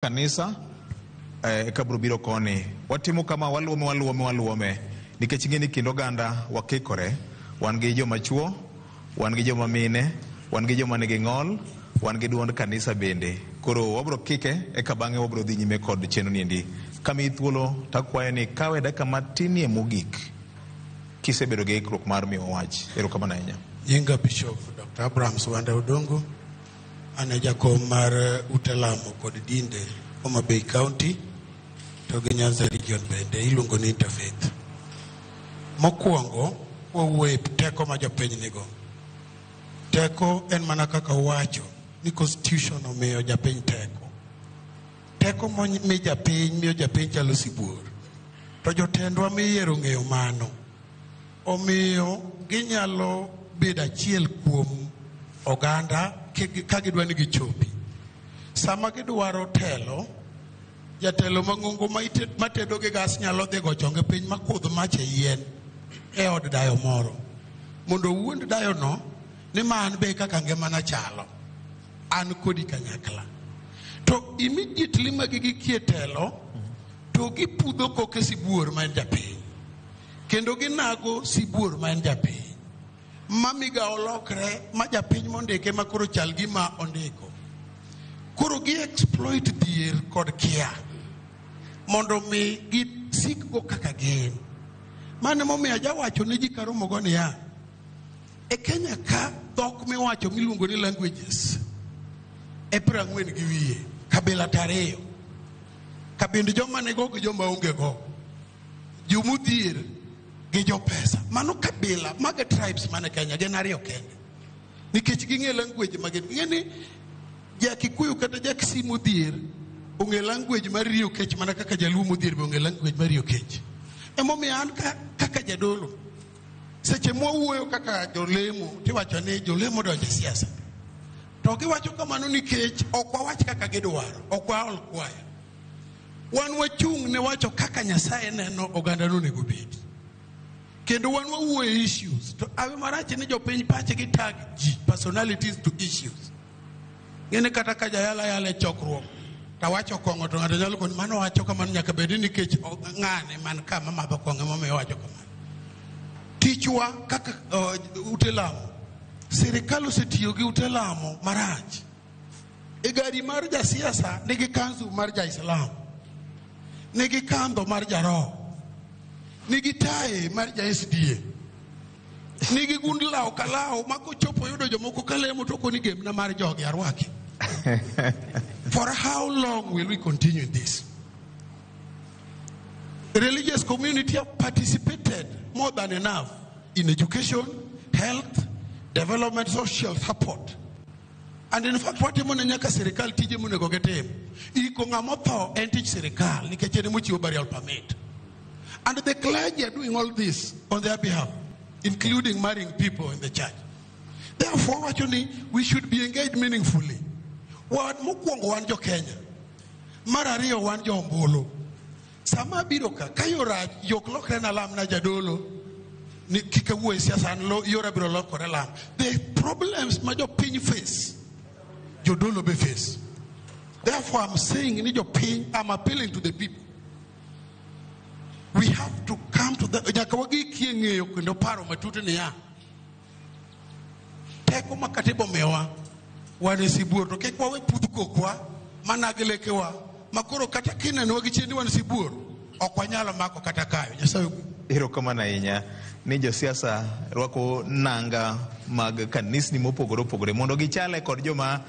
Kanisa kabro biro koni watimo kama waluome nikech ing'eni kendo oganda wakikore, wan gi joma chuo, wan gi joma mine, wan gi joma nigi ng'ol, wan gi duond kanisa bende. Koro wabro kike eka bang'e wabro dhi nyime kod chenro niendi. Kami thuolo takwayo ni kawe dakika matinie mogik kisebedo gi ikruok mar miyo wach. Erokamano ahinya. Nyinga Bishop Dr. Abraham Swanda Odongo, ane jakom mar Utelamo kod Dinde, Homa Bay County, to gi Nyanza region bende, iluongo ni Interfaith. Mokwongo, wawuoye teko ma jopiny nigo. Teko en mana kaka wacho ni constitution omiyo japiny teko. Teko mi japiny miyo japiny chalo sibuor. To jotendwa miyiero ng'eyo mano. Omiyo ginyalo bedo achiel kuom oganda ka gidwa ni gichopi. Sama gidwaro telo, jatelo mang'ongo matedo gi gas nyalo dhi go chonge piny makudh mach e yien e od dayo moro. Mondo wuond dayo no, ni ma an be kaka ngimana chalo. An kodi kanyakla. To immediately magigikie telo, to gipudho koke sibuor ma en japiny. Kendo ginago sibuor ma en japiny. Mamiga olokre ma japiny mondike ma koro chal gima ondiko. Koro gi exploit dhier kod kia mondo mi gisik go kaka gin. Mane momiyo jawacho ni ji karomo go niya, e Kenya ka dhok miwacho miluongo ni languages e 40 gi wiye, kabila tariyo. Kabind joma nego gi joma onge go. Jomodhier gi jo pesa. Mano kabila mag tribes mane Kenya gin ariyo kende. Nikech ging'e language magin. Ng'eni Ja-Kikuyu kata Ja-Kisii modhier ong'e language mar riyo kech mana kaka Jaluo modhier be ong'e language mar riyo kech. Emomiyo an kaka jadolo, seche mwawuoyo kaka jolemo, tiwacho ni jolemo donjo e siasa. To giwacho kamano nikech ok wawach kaka gidwaro, ok waol kwayo. Wan wachung' ne wacho kaka Nyasaye neno oganda nonego bedi. Kendo wan wawuoyo issues. To awe marach ni jopiny pachgi tag ji, personalities to issues. Ng'ene kata ka jayala chokruok, tawacho kong'o to ng'ato nyalo koni mano wacho kamano nyaka bedi nikech ng'ane man kama madho kong'o momiyo wacho kamano. Tichwa kaka Utelamo, sirikal osetiyo gi Utelamo marach. E gari mar jasiasa nigi kanzu mar ja-Islam, nigi kandho mar jaroho, nigi taye mar ja-SDA, nigi gund law kalaw ma kochopo yudo jomoko kalemo to koni gemna mar jogi arwaki. For how long will we continue this? The religious community have participated more than enough in education, health, development, social support. And in fact, what imone nyaka serikal tije monego getem. Iko ng'ama tho en tich serikal nikech en mochiwo burial permit. And the clergy are doing all this on their behalf, including marrying people in the church. Therefore, actually, we should be engaged meaningfully. Wan mokwongo wan jo Kenya. Mar ariyo wan jo ombulu. Sama biro ka yora yok lokre na lam na jadolo ni kika wuo siasa lo yora biro lokore lam. The problems ma jo piny face, jodolo be face. Therefore, I'm saying ni jo piny, I'm appealing to the people. We have to come to the nyakawagi kieng'eyo kendo paro matut niya. Teko makatibo mewa wane sibuor to kek wawe pudh kokwa managlekewa makoro kata kineno gi chendi wan sibuor ok wanyalo mako kata kayo. Nyasaye Erokamano ahinya ni josiasa rwako nanga mag kanisni mopogore opogore mondo gichale kod joma